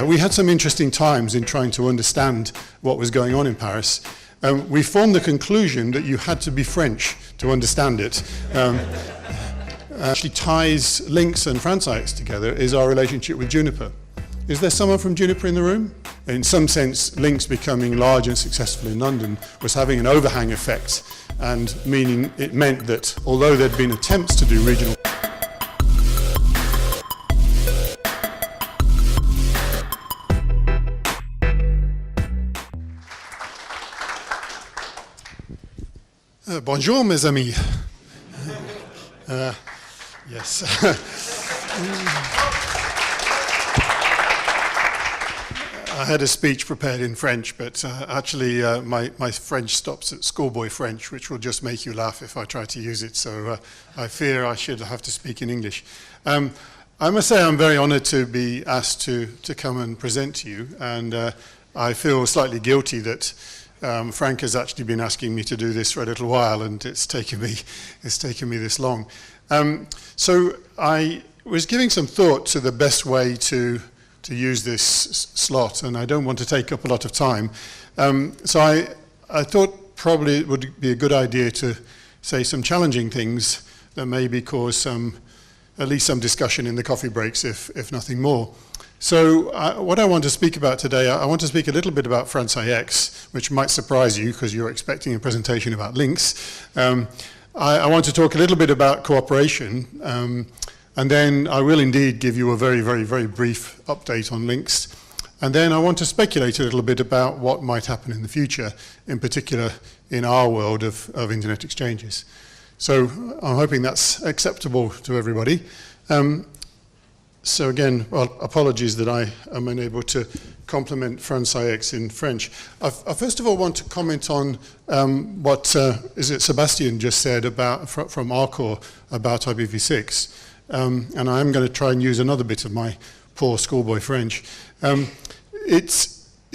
We had some interesting times in trying to understand what was going on in Paris. We formed the conclusion that you had to be French to understand it. Actually ties LINX and LINX together is our relationship with Juniper. Is there someone from Juniper in the room? In some sense, LINX becoming large and successful in London was having an overhang effect, and meaning it meant that although there'd been attempts to do regional bonjour, mes amis. Yes. I had a speech prepared in French, but actually my French stops at schoolboy French, which will just make you laugh if I try to use it. So I fear I should have to speak in English. I must say I'm very honored to be asked to come and present to you, and I feel slightly guilty that Frank has actually been asking me to do this for a little while, and it's taken me this long. So I was giving some thought to the best way to use this slot, and I don't want to take up a lot of time. So I thought probably it would be a good idea to say some challenging things that maybe cause at least some discussion in the coffee breaks, if nothing more. So what I want to speak about today, I want to speak a little bit about LINX, which might surprise you because you're expecting a presentation about LINX. I want to talk a little bit about cooperation, and then I will indeed give you a very, very, very brief update on LINX. And then I want to speculate a little bit about what might happen in the future, in particular in our world of internet exchanges. So I'm hoping that's acceptable to everybody. So again, well, apologies that I am unable to compliment LINX in French. I first of all want to comment on what Sebastian just said about from Arcor about IPv6. And I'm going to try and use another bit of my poor schoolboy French. It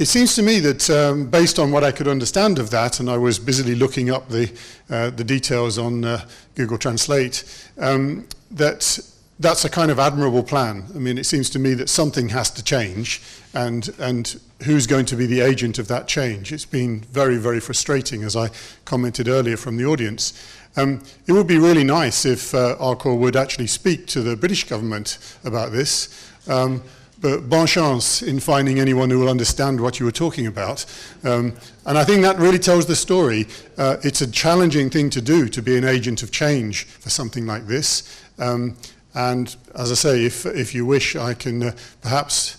seems to me that based on what I could understand of that, and I was busily looking up the details on Google Translate, that's a kind of admirable plan. I mean, it seems to me that something has to change, and who's going to be the agent of that change? It's been very, very frustrating, as I commented earlier from the audience. It would be really nice if Arcor would actually speak to the British government about this, but bon chance in finding anyone who will understand what you were talking about. And I think that really tells the story. It's a challenging thing to do, to be an agent of change for something like this. And as I say, if you wish, I can perhaps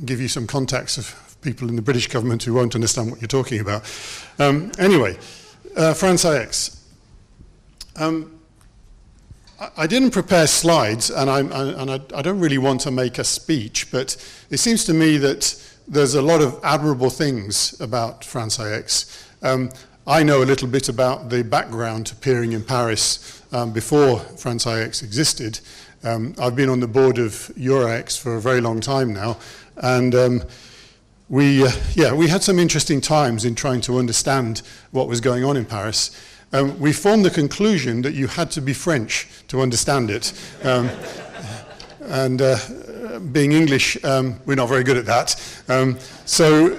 give you some contacts of people in the British government who won't understand what you're talking about. Anyway, LINX. I didn't prepare slides, and I don't really want to make a speech, but it seems to me that there's a lot of admirable things about LINX. I know a little bit about the background to peering in Paris before LINX existed. I've been on the board of EuroX for a very long time now, and we had some interesting times in trying to understand what was going on in Paris. We formed the conclusion that you had to be French to understand it. And being English, we're not very good at that. So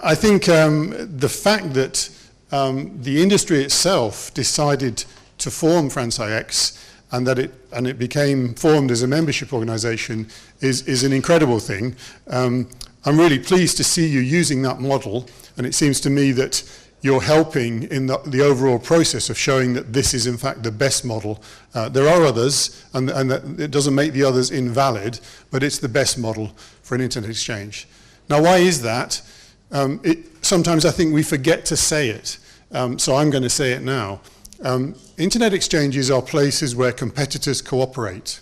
I think the fact that the industry itself decided to form LINX and that it became formed as a membership organization is an incredible thing. I'm really pleased to see you using that model, and it seems to me that you're helping in the overall process of showing that this is in fact the best model. There are others, and that it doesn't make the others invalid, but it's the best model for an internet exchange. Now, why is that? Sometimes I think we forget to say it, so I'm going to say it now. Internet exchanges are places where competitors cooperate,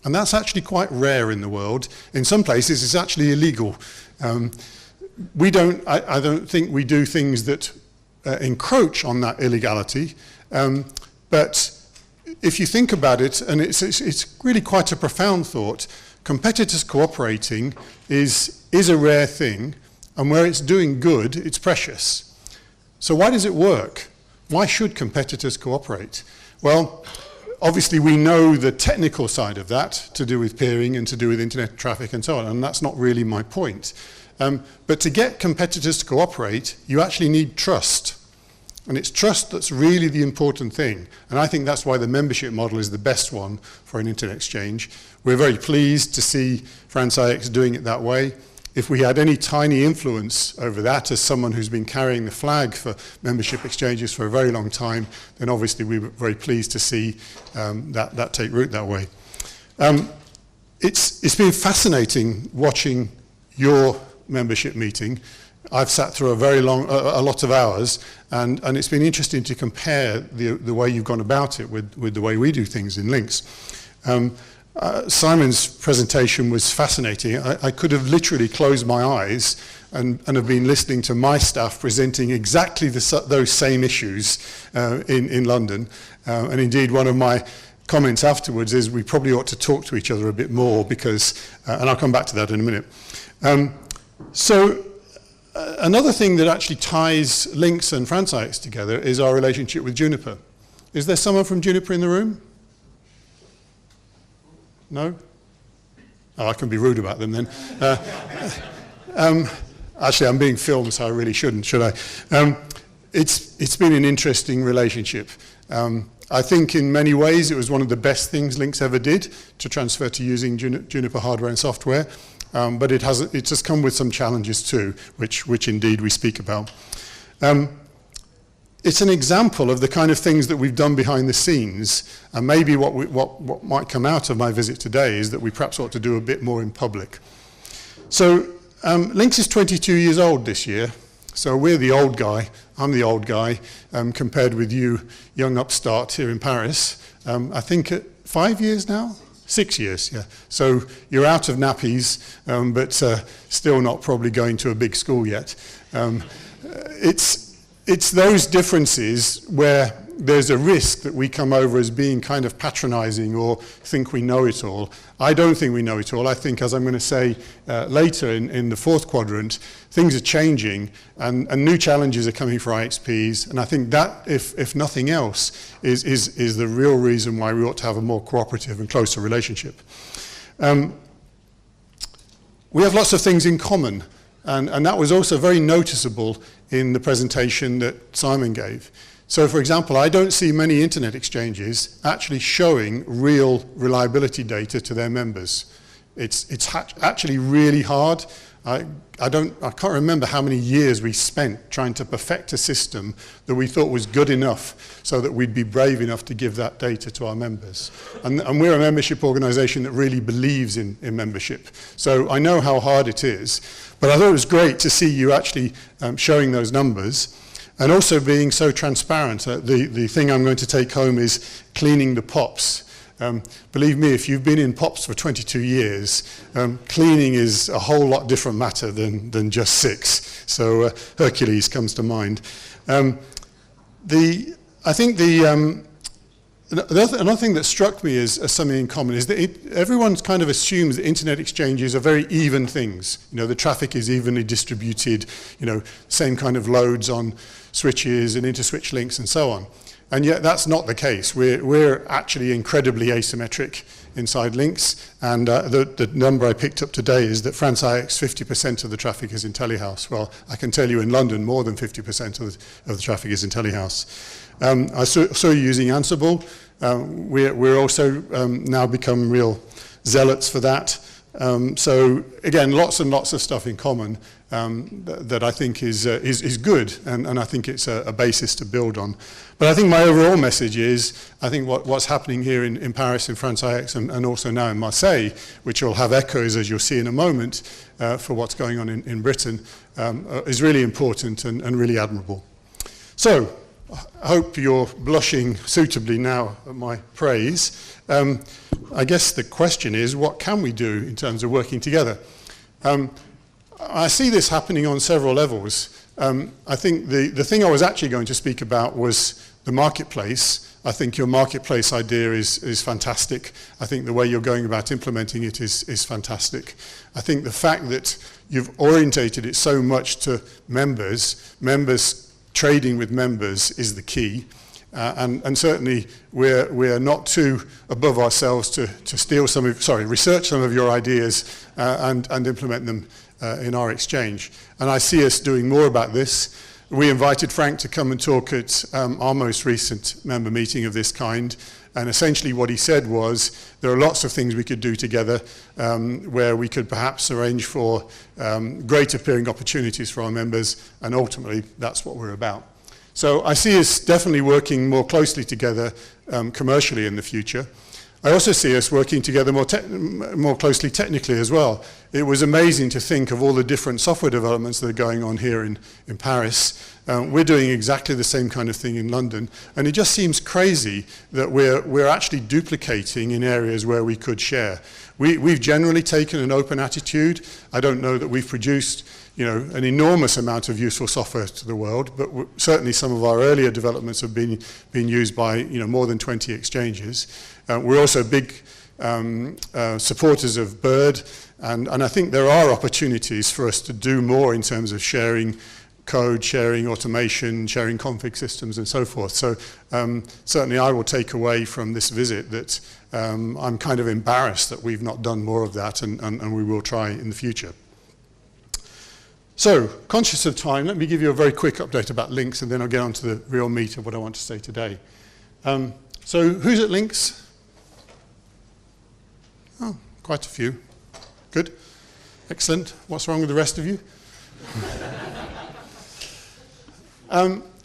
and that's actually quite rare in the world. In some places, it's actually illegal. I don't think we do things that encroach on that illegality, but if you think about it, and it's really quite a profound thought, competitors cooperating is a rare thing, and where it's doing good, it's precious. So why does it work? Why should competitors cooperate? Well, obviously we know the technical side of that to do with peering and to do with internet traffic and so on, and that's not really my point. But to get competitors to cooperate, you actually need trust. And it's trust that's really the important thing. And I think that's why the membership model is the best one for an internet exchange. We're very pleased to see France IX doing it that way. If we had any tiny influence over that as someone who's been carrying the flag for membership exchanges for a very long time, then obviously we were very pleased to see that take root that way. It's been fascinating watching your membership meeting. I've sat through a lot of hours, and it's been interesting to compare the way you've gone about it with the way we do things in LINX. Simon's presentation was fascinating. I could have literally closed my eyes and have been listening to my staff presenting exactly those same issues in London. And indeed, one of my comments afterwards is we probably ought to talk to each other a bit more because, and I'll come back to that in a minute. Another thing that actually ties LINX and France IX together is our relationship with Juniper. Is there someone from Juniper in the room? No? Oh, I can be rude about them then. Actually, I'm being filmed, so I really shouldn't, should I? It's been an interesting relationship. I think in many ways it was one of the best things LINX ever did to transfer to using Juniper hardware and software. But it has come with some challenges too, which indeed we speak about. It's an example of the kind of things that we've done behind the scenes, and maybe what might come out of my visit today is that we perhaps ought to do a bit more in public. So LINX is 22 years old this year, so we're the old guy. I'm the old guy compared with you, young upstart here in Paris. I think 5 years now? 6 years, yeah. So you're out of nappies, but still not probably going to a big school yet. It's those differences where there's a risk that we come over as being kind of patronizing or think we know it all. I don't think we know it all. I think, as I'm going to say later in the fourth quadrant, things are changing and new challenges are coming for IXPs. And I think that, if nothing else, is the real reason why we ought to have a more cooperative and closer relationship. We have lots of things in common. And that was also very noticeable in the presentation that Simon gave. So, for example, I don't see many internet exchanges actually showing real reliability data to their members. It's actually really hard. I can't remember how many years we spent trying to perfect a system that we thought was good enough so that we'd be brave enough to give that data to our members. And we're a membership organization that really believes in membership. So I know how hard it is, but I thought it was great to see you actually showing those numbers and also being so transparent. The thing I'm going to take home is cleaning the POPs. Believe me, if you've been in POPs for 22 years, cleaning is a whole lot different matter than just 6. So Hercules comes to mind. I think another thing that struck me as something in common is that everyone kind of assumes that internet exchanges are very even things. You know, the traffic is evenly distributed, you know, same kind of loads on switches and inter-switch links and so on. And yet that's not the case. We're actually incredibly asymmetric inside LINX, and the number I picked up today is that France IX 50% of the traffic is in Telehouse. Well, I can tell you in London more than 50% of the traffic is in Telehouse. I saw you using Ansible. We're also now become real zealots for that. So again, lots and lots of stuff in common that I think is good, and I think it's a basis to build on. But I think my overall message is, I think what's happening here in Paris, in France IX, and also now in Marseille, which will have echoes, as you'll see in a moment, for what's going on in Britain, is really important and really admirable. So, I hope you're blushing suitably now at my praise. I guess the question is, what can we do in terms of working together? I see this happening on several levels. I think the thing I was actually going to speak about was the marketplace. I think your marketplace idea is fantastic. I think the way you're going about implementing it is fantastic. I think the fact that you've orientated it so much to members trading with members is the key. And certainly we're not too above ourselves to research some of your ideas and implement them in our exchange. And I see us doing more about this. We invited Frank to come and talk at our most recent member meeting of this kind. And essentially what he said was, there are lots of things we could do together where we could perhaps arrange for greater peering opportunities for our members, and ultimately that's what we're about. So I see us definitely working more closely together commercially in the future. I also see us working together more closely technically as well. It was amazing to think of all the different software developments that are going on here in Paris. We're doing exactly the same kind of thing in London, and it just seems crazy that we're actually duplicating in areas where we could share. We've generally taken an open attitude. I don't know that we've produced an enormous amount of useful software to the world, but certainly some of our earlier developments have been used by more than 20 exchanges. We're also big supporters of BIRD, and I think there are opportunities for us to do more in terms of sharing code, sharing automation, sharing config systems and so forth. So certainly I will take away from this visit that I'm kind of embarrassed that we've not done more of that, and we will try in the future. So, conscious of time, let me give you a very quick update about LINX, and then I'll get on to the real meat of what I want to say today. So, who's at LINX? Oh, quite a few. Good. Excellent. What's wrong with the rest of you?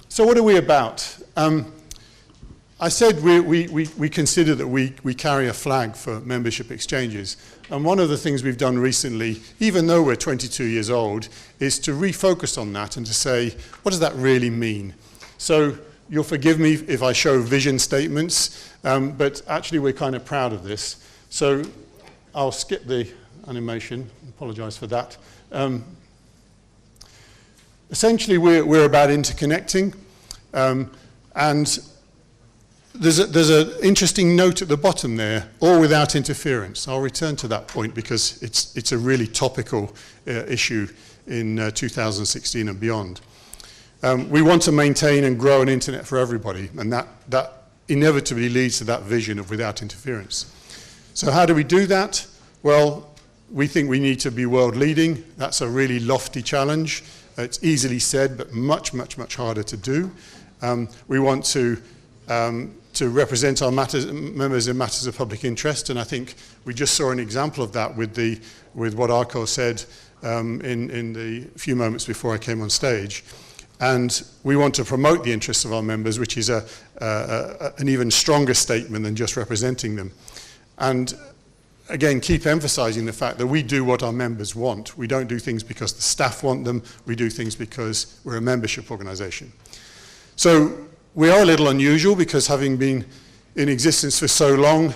So what are we about? I said we consider that we carry a flag for membership exchanges. And one of the things we've done recently, even though we're 22 years old, is to refocus on that and to say, what does that really mean? So you'll forgive me if I show vision statements, but actually we're kind of proud of this. So I'll skip the animation, apologize for that. Essentially, we're about interconnecting, and there's an interesting note at the bottom there, all without interference. I'll return to that point because it's a really topical issue in 2016 and beyond. We want to maintain and grow an internet for everybody, and that inevitably leads to that vision of without interference. So how do we do that? Well, we think we need to be world leading. That's a really lofty challenge. It's easily said, but much, much, much harder to do. We want to represent our members in matters of public interest, and I think we just saw an example of that with what Arco said in the few moments before I came on stage. And we want to promote the interests of our members, which is an even stronger statement than just representing them. And again, keep emphasizing the fact that we do what our members want. We don't do things because the staff want them. We do things because we're a membership organization. So we are a little unusual because having been in existence for so long,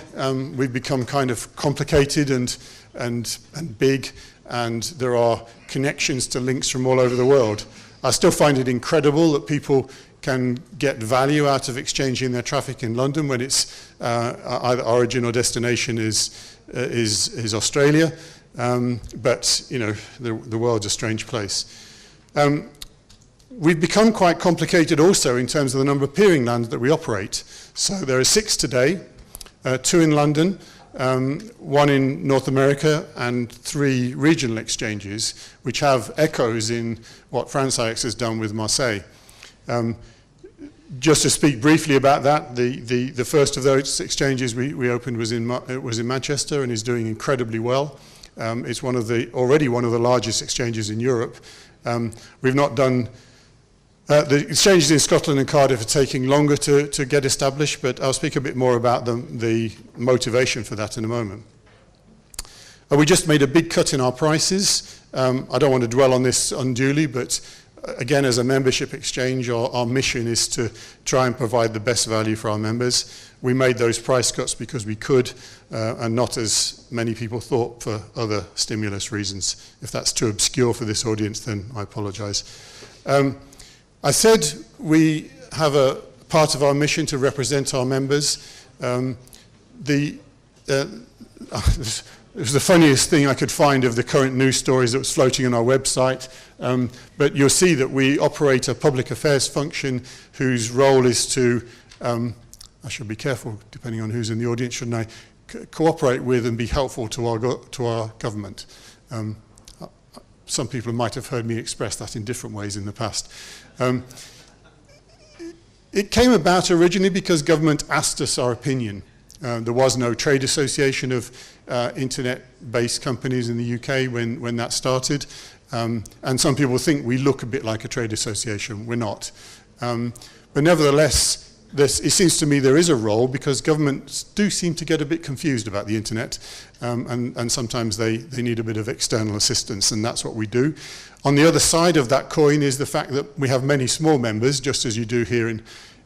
we've become kind of complicated and big, and there are connections to links from all over the world. I still find it incredible that people can get value out of exchanging their traffic in London when its either origin or destination is Australia, but the world's a strange place. We've become quite complicated also in terms of the number of peering lands that we operate. So there are 6 today, 2 in London, 1 in North America, and 3 regional exchanges, which have echoes in what FranceIX has done with Marseille. Just to speak briefly about that, the first of those exchanges we opened was in Manchester and is doing incredibly well. It's already one of the largest exchanges in Europe. We've not done the exchanges in Scotland and Cardiff are taking longer to get established, but I'll speak a bit more about the motivation for that in a moment. We just made a big cut in our prices. I don't want to dwell on this unduly, but again, as a membership exchange, our mission is to try and provide the best value for our members. We made those price cuts because we could, and not as many people thought for other stimulus reasons. If that's too obscure for this audience, then I apologize. I said we have a part of our mission to represent our members. It was the funniest thing I could find of the current news stories that was floating on our website. But you'll see that we operate a public affairs function whose role is to I should be careful, depending on who's in the audience, shouldn't I, cooperate with and be helpful to our government. Some people might have heard me express that in different ways in the past. It came about originally because government asked us our opinion. There was no trade association of internet-based companies in the UK when that started. And some people think we look a bit like a trade association. We're not. But nevertheless, it seems to me there is a role, because governments do seem to get a bit confused about the internet, and sometimes they need a bit of external assistance, and that's what we do. On the other side of that coin is the fact that we have many small members, just as you do here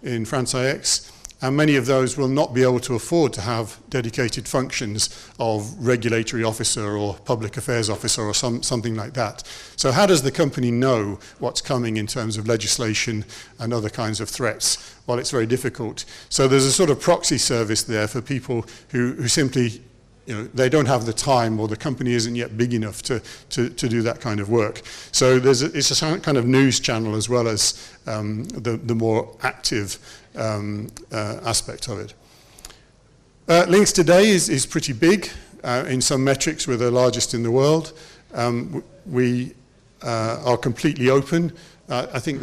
in France IX, and many of those will not be able to afford to have dedicated functions of regulatory officer or public affairs officer or something like that. So how does the company know what's coming in terms of legislation and other kinds of threats? Well, it's very difficult. So there's a sort of proxy service there for people who simply, they don't have the time, or the company isn't yet big enough to do that kind of work. So it's a kind of news channel as well as the more active aspect of it. LINX today is pretty big. In some metrics, we're the largest in the world. We are completely open. I think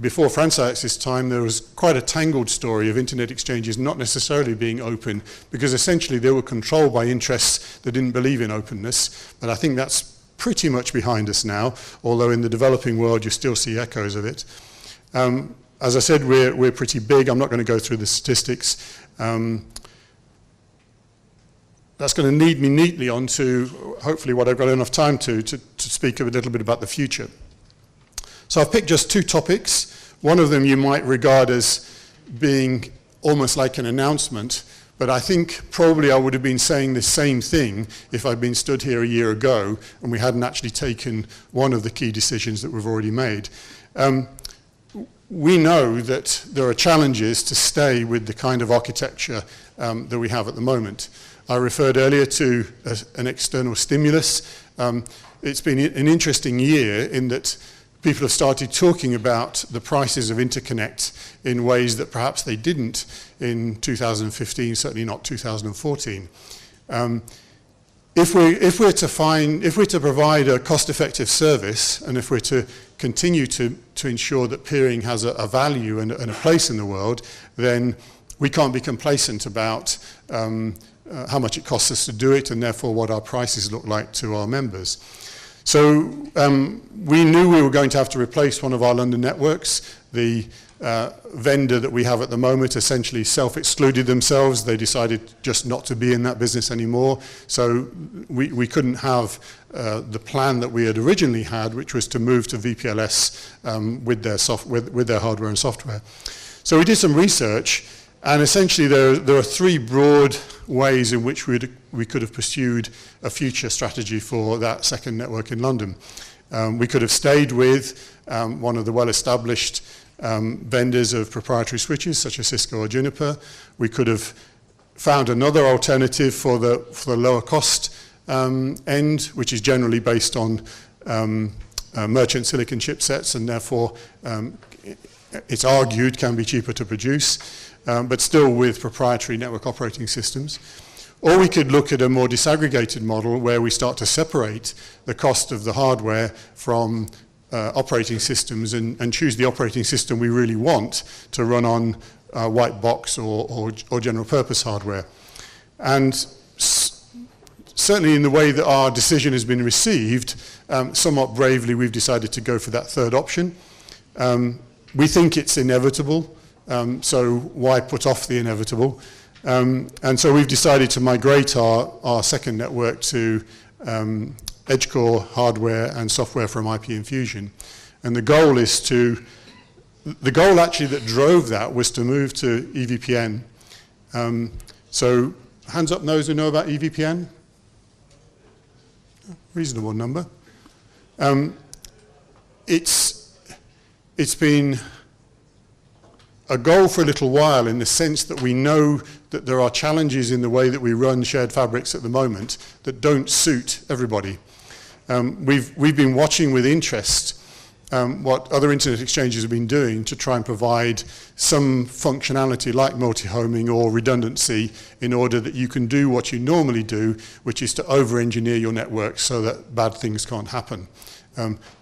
before France IX's time, there was quite a tangled story of internet exchanges not necessarily being open, because essentially they were controlled by interests that didn't believe in openness. But I think that's pretty much behind us now, although in the developing world you still see echoes of it. As I said, we're pretty big. I'm not going to go through the statistics. That's going to lead me neatly on to hopefully what I've got enough time to speak a little bit about the future. So I've picked just two topics. One of them you might regard as being almost like an announcement, but I think probably I would have been saying the same thing if I'd been stood here a year ago and we hadn't actually taken one of the key decisions that we've already made. We know that there are challenges to stay with the kind of architecture that we have at the moment. I referred earlier to an external stimulus. It's been an interesting year in that people have started talking about the prices of interconnect in ways that perhaps they didn't in 2015, certainly not 2014. If we're to provide a cost-effective service, and if we're to continue to ensure that peering has a value and a place in the world, then we can't be complacent about how much it costs us to do it, and therefore what our prices look like to our members. So we knew we were going to have to replace one of our London networks. The vendor that we have at the moment essentially self-excluded themselves. They decided just not to be in that business anymore. So we couldn't have the plan that we had originally had, which was to move to VPLS with their hardware and software. So we did some research, and essentially there are three broad ways in which we could have pursued a future strategy for that second network in London. We could have stayed with one of the well-established vendors of proprietary switches, such as Cisco or Juniper. We could have found another alternative for the lower cost end, which is generally based on merchant silicon chipsets, and therefore it's argued can be cheaper to produce, but still with proprietary network operating systems. Or we could look at a more disaggregated model where we start to separate the cost of the hardware from operating systems and choose the operating system we really want to run on white box or general purpose hardware. And certainly in the way that our decision has been received, somewhat bravely we've decided to go for that third option. We think it's inevitable, so why put off the inevitable? And so we've decided to migrate our second network to edge core hardware and software from IP Infusion. And the goal actually that drove that was to move to EVPN. So hands up those who know about EVPN? Reasonable number. It's been a goal for a little while, in the sense that we know that there are challenges in the way that we run shared fabrics at the moment that don't suit everybody. We've been watching with interest what other internet exchanges have been doing to try and provide some functionality like multi-homing or redundancy in order that you can do what you normally do, which is to over-engineer your network so that bad things can't happen.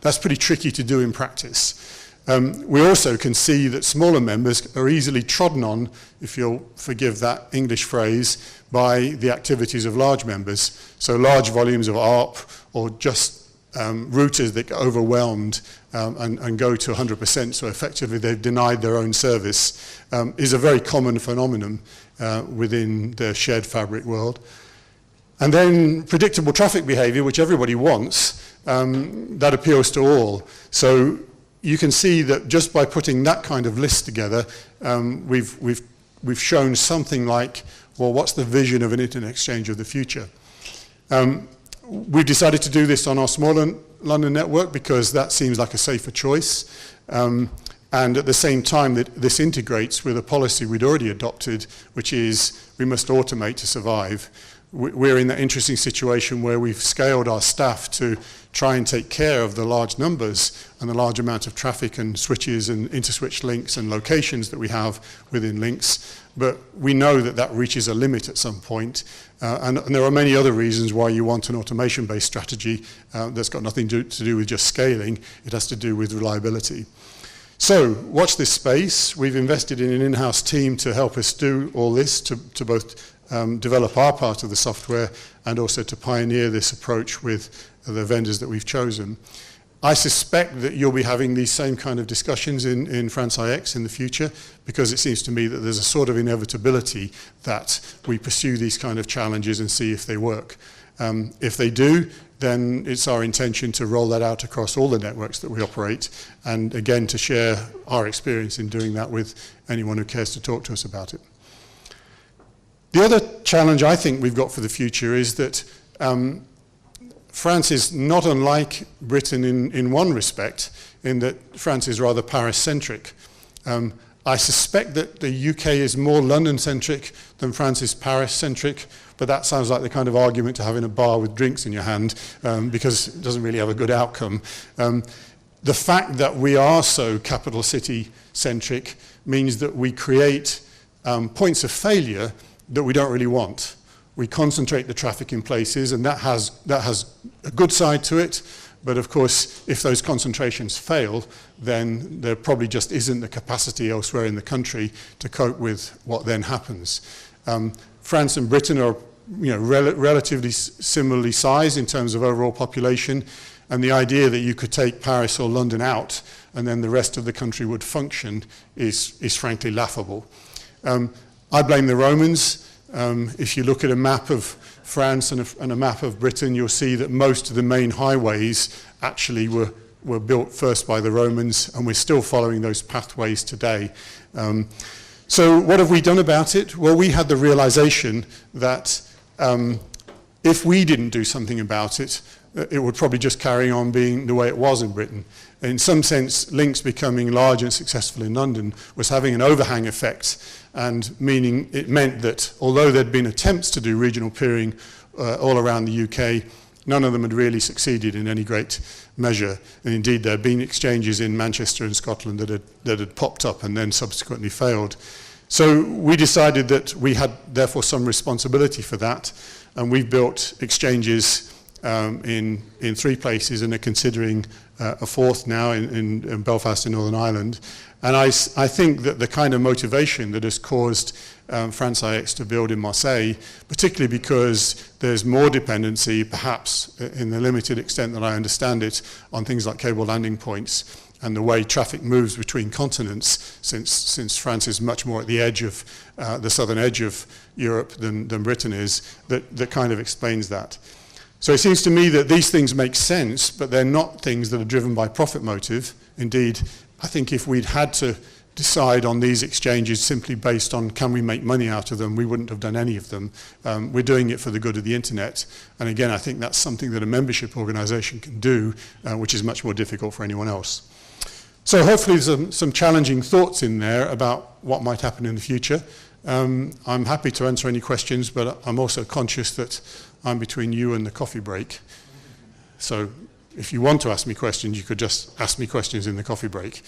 That's pretty tricky to do in practice. We also can see that smaller members are easily trodden on, if you'll forgive that English phrase, by the activities of large members. So large volumes of ARP or just routers that get overwhelmed and go to 100%, so effectively they've denied their own service, is a very common phenomenon within the shared fabric world. And then predictable traffic behavior, which everybody wants, that appeals to all. So you can see that just by putting that kind of list together, we've shown something like, well, what's the vision of an internet exchange of the future? We've decided to do this on our smaller London network because that seems like a safer choice. And at the same time, this integrates with a policy we'd already adopted, which is we must automate to survive. We're in that interesting situation where we've scaled our staff to try and take care of the large numbers and the large amount of traffic and switches and inter-switch links and locations that we have within LINX. But we know that that reaches a limit at some point. And there are many other reasons why you want an automation-based strategy that's got nothing to do with just scaling. It has to do with reliability. So watch this space. We've invested in an in-house team to help us do all this, to both develop our part of the software and also to pioneer this approach with the vendors that we've chosen. I suspect that you'll be having these same kind of discussions in France IX in the future, because it seems to me that there's a sort of inevitability that we pursue these kind of challenges and see if they work. If they do, then it's our intention to roll that out across all the networks that we operate, and again to share our experience in doing that with anyone who cares to talk to us about it. The other challenge I think we've got for the future is that France is not unlike Britain in one respect, in that France is rather Paris-centric. I suspect that the UK is more London-centric than France is Paris-centric, but that sounds like the kind of argument to have in a bar with drinks in your hand, because it doesn't really have a good outcome. The fact that we are so capital city-centric means that we create points of failure that we don't really want. We concentrate the traffic in places, and that has a good side to it, but of course, if those concentrations fail, then there probably just isn't the capacity elsewhere in the country to cope with what then happens. France and Britain are relatively similarly sized in terms of overall population, and the idea that you could take Paris or London out and then the rest of the country would function is frankly laughable. I blame the Romans. If you look at a map of France and a map of Britain, you'll see that most of the main highways actually were built first by the Romans, and we're still following those pathways today. So what have we done about it? Well, we had the realization that if we didn't do something about it, it would probably just carry on being the way it was in Britain. In some sense, LINX becoming large and successful in London was having an overhang effect, and meaning it meant that although there'd been attempts to do regional peering all around the UK, none of them had really succeeded in any great measure. And indeed, there had been exchanges in Manchester and Scotland that had popped up and then subsequently failed. So we decided that we had therefore some responsibility for that, and we've built exchanges in 3 places and are considering a 4th now in Belfast in Northern Ireland. And I think that the kind of motivation that has caused France IX to build in Marseille, particularly because there's more dependency, perhaps in the limited extent that I understand it, on things like cable landing points and the way traffic moves between continents, since France is much more at the edge of the southern edge of Europe than Britain is, that kind of explains that. So it seems to me that these things make sense, but they're not things that are driven by profit motive. Indeed, I think if we'd had to decide on these exchanges simply based on can we make money out of them, we wouldn't have done any of them. We're doing it for the good of the internet. And again, I think that's something that a membership organization can do, which is much more difficult for anyone else. So hopefully there's some challenging thoughts in there about what might happen in the future. I'm happy to answer any questions, but I'm also conscious that I'm between you and the coffee break. So if you want to ask me questions, you could just ask me questions in the coffee break.